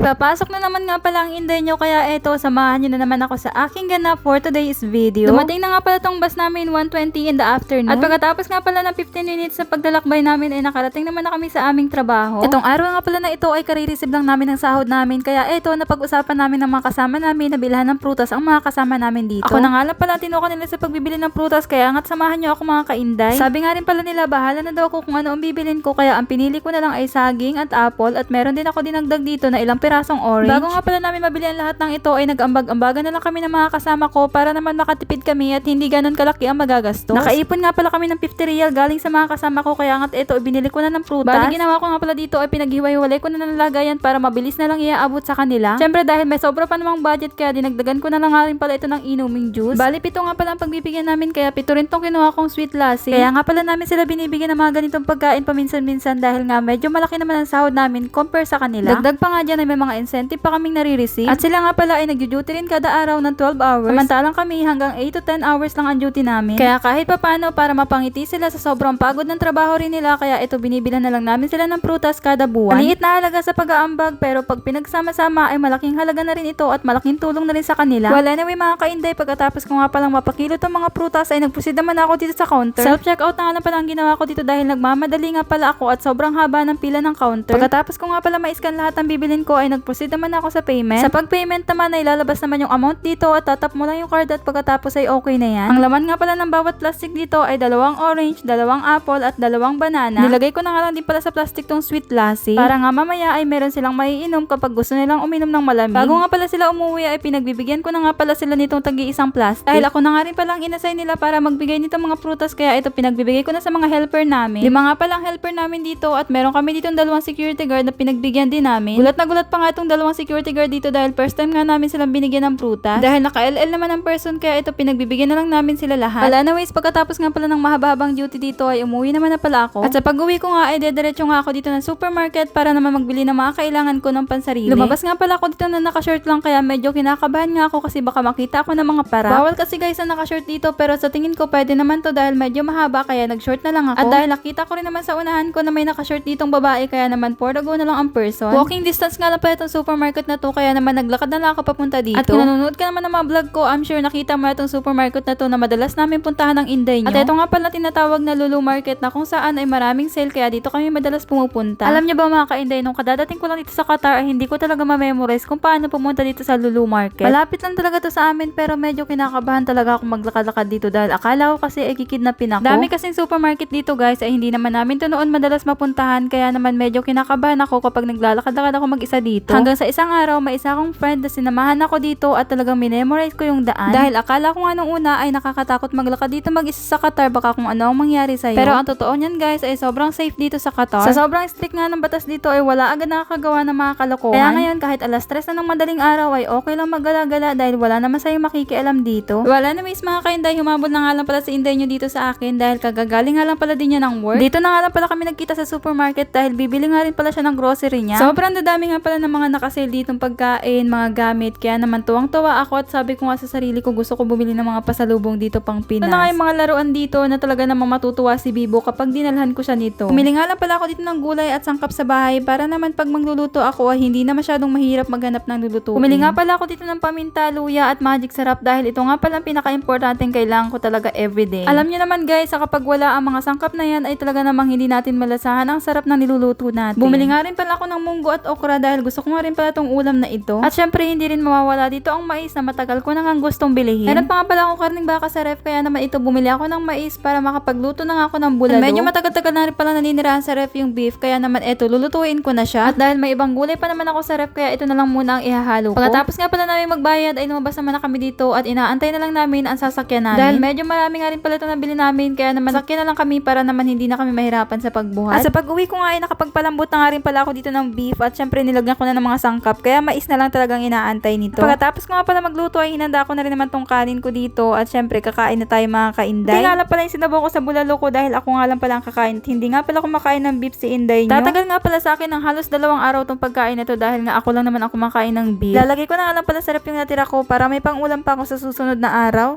Papasok na naman nga pala ang Inday nyo, kaya eto, samahan nyo na naman ako sa aking ganap for today's video. Dumating na nga pala tong bus namin 1:20 in the afternoon. At pagkatapos nga pala ng 15 minutes sa paglalakbay namin ay nakarating naman na kami sa aming trabaho. Itong araw nga pala na ito ay kare-receive lang namin ng sahod namin, kaya eto, napag-usapan namin ng mga kasama namin na bilhan ng prutas ang mga kasama namin dito. Ako na nga lang pala tinuka nila sa pagbibili ng prutas, kaya nga't samahan nyo ako mga ka-Inday. Sabi nga rin pala nila, bahala na daw ako kung ano ang bibilin ko, kaya ang pinili ko na lang ay saging at apple, at meron din ako dinagdag dito na ilang pirasong orange. Bago nga pala namin mabili ang lahat ng ito ay nag-ambag-ambagan na lang kami ng mga kasama ko para naman makatipid kami at hindi ganun kalaki ang magagastos. Nakaipon nga pala kami ng 50 real galing sa mga kasama ko, kaya nga't ito ibinili ko na ng prutas. Bali ginawa ko nga pala dito ay pinaghiwa-hiwalay ko na ng lagayan para mabilis na lang iaabot sa kanila. Syempre dahil may sobra pa namang budget, kaya dinagdagan ko na lang nga rin pala ito ng inuming juice. Bali 7 nga pala ang pagbibigyan namin, kaya 7 rin tong kinuha kong sweet lassi. Kaya nga pala namin sila binibigyan ng mga ganitong pagkain paminsan-minsan dahil nga medyo malaki naman ang sahod namin compare sa kanila. Dagdag pa nga dyan ay may mga incentive pa kaming nare-receive. At sila nga pala ay nag-duty rin kada araw ng 12 hours. Samantalang kami hanggang 8 to 10 hours lang ang duty namin. Kaya kahit papano para mapangiti sila sa sobrang pagod ng trabaho rin nila, kaya ito binibilan na lang namin sila ng prutas kada buwan. Maliit na halaga sa pag-aambag, pero pag pinagsama-sama ay malaking halaga na rin ito at malaking tulong na rin sa kanila. Well anyway mga ka-Inday, pagkatapos ko nga palang mapakilo itong mga prutas ay nagproceed naman ako dito sa counter. Self-checkout na nga lang pala ang ginawa ko dito dahil nagmamadali nga pala ako at sobrang haba ng pila ng counter. Pagkatapos ko nga pala ma-scan lahat ng bibilin ko ay nagproceed naman ako sa payment. Sa pag-payment naman ay lalabas naman yung amount dito at tatap mo lang yung card at pagkatapos ay okay na yan. Ang laman nga pala ng bawat plastic dito ay 2 orange, 2 apple at 2 banana. Nilagay ko na nga lang din pala sa plastic tong sweet lassi para nga mamaya ay meron silang maiinom kapag gusto nilang uminom ng malamig. Bago nga pala sila umuwi ay pinagbibigyan ko na nga pala sila nitong tagi-isang plastic. Dahil ako na nga rin palang inassign nila para magbigay nitong mga prutas, kaya ito pinagbibigay ko na sa mga helper namin. 5 nga palang helper namin dito at meron kami ditong 2 security guard na pinagbigyan din namin. Gulat na gulat pa nga itong 2 security guard dito dahil first time nga namin silang binigyan ng prutas. Dahil naka-LL naman ang person, kaya ito pinagbibigyan na lang namin sila lahat. Wala na ways, pagkatapos nga pala ng mahaba-habang duty dito ay umuwi naman na pala ako. At sa pag-uwi ko nga ay dediretso nga ako dito ng supermarket para naman magbili ng mga kailangan ko ng pansarili. Lumabas nga pala ako dito na naka-short lang, kaya medyo kinakabahan nga ako kasi baka makita ako ng mga para. Bawal kasi guys na naka-short dito, pero sa tingin ko pwede naman to dahil medyo mahaba, kaya nag-short na lang ako. At dahil nakita ko rin naman sa unahan ko na may naka-short ditong babae, kaya naman for the go na lang ang person. Walking distance nga lang pala itong supermarket na to, kaya naman naglakad na lang ako papunta dito. At kung nanonood ka naman ng mga vlog ko, I'm sure nakita mo itong supermarket na to na madalas namin puntahan ng Inday nyo. At ito nga pala tinatawag na Lulu Market, na kung saan ay maraming sale, kaya dito kami madalas pumupunta. Alam niyo ba mga ka-Inday, nung kadadating ko lang dito sa Qatar ay hindi ko talaga ma-memorize kung paano pumunta dito sa Lulu Market. Malapit lang talaga to sa amin, pero medyo kinakabahan talaga ako maglakad-lakad dito dahil akala ko kasi ay kikidnapin ako. Dami kasing supermarket dito guys, ay hindi naman namin to noon madalas mapuntahan, kaya naman medyo kinakabahan ako kapag naglalakad-lakad ako mag-isa dito. Hanggang sa isang araw, may isa akong friend na sinamahan ako dito at talagang minemorize ko yung daan. Dahil akala ko nga nung una ay nakakatakot maglakad dito mag-isa sa Qatar, baka kung ano ang mangyari sa'yo. Pero ang totoo niyan guys ay sobrang safe dito sa Qatar. Sa sobrang strict nga ng batas dito ay wala agad nakakagawa ng mga kalokohan. Kaya ngayon kahit alas 3 na ng madaling araw ay okay lang maggala-gala dahil wala naman sa'yo makikialam dito. Wala na miss mga ka-Inday, humabol na nga lang pala si Inday nyo dito sa akin dahil kagagaling nga lang pala din niya ng work. Dito na nga lang pala kami nagkita sa supermarket dahil bibili nga rin pala siya ng grocery niya. Sobrang dadami nga pala ng mga nakasale ditong pagkain, mga gamit, kaya naman tuwang-tuwa ako at sabi ko nga sa sarili ko gusto ko bumili ng mga pasalubong dito pang Pinas. Ito na nga yung mga laruan dito na talaga namang matutuwa si Bibo kapag dinalhan ko siya nito. Pumili nga lang pala ako dito ng gulay at sangkap sa bahay para naman pag magluluto ako ay hindi na masyadong mahirap maghanap ng lulutuin. Pumili nga pala ako dito ng paminta, luya at magic sarap dahil ito nga pala ang pinaka-importanteng kailangan ko talaga everyday. Alam niyo naman guys, kapag wala ang mga sangkap na yan ay talaga namang hindi natin malasahan ang sarap ng niluluto natin. Bumili nga rin pala ako ng munggo at okra dahil gusto ko nga rin pala tong ulam na ito. At syempre hindi rin mawawala dito ang mais na matagal ko nang gustong bilihin. Meron pa nga pala akong karning baka sa ref, kaya naman ito bumili ako ng mais para makapagluto na nga ako ng bulalo. Medyo matagal-tagal na rin pala naninirahan sa ref yung beef, kaya naman eto lulutuin ko na siya. At dahil may ibang gulay pa naman ako sa ref, kaya ito na lang muna ang ihahalo ko. Pagkatapos nga pala namin magbayad ay lumabas naman na kami dito at inaantay na lang namin ang sasakyan namin. Dahil medyo marami nga rin pala ito nabili namin, kaya naman sakyan na lang kami para naman hindi na kami mahirapan sa pagbuhat. At sa pag-uwi ko nga ay nakapagpalambot na nga rin pala ako dito ng beef at syempre nilagyan ko na ng mga sangkap, kaya mais na lang talagang inaantay nito. Pagkatapos ko nga pala magluto ay hinanda ko na rin naman tong kanin ko dito at syempre kakain na tayo mga ka-Inday. Hindi nga lang pala yung sinabaw ko sa bulalo ko dahil ako nga lang pala ang kakain. Hindi nga pala kumakain ng beef si Inday nyo. Tatagal nga pala sa akin ng halos 2 araw tong pagkain na to dahil nga ako lang naman ako kumakain ng beef. Lalagay ko na nga lang pala sa rep yung natira ko para may pang ulam pa ako sa susunod na araw.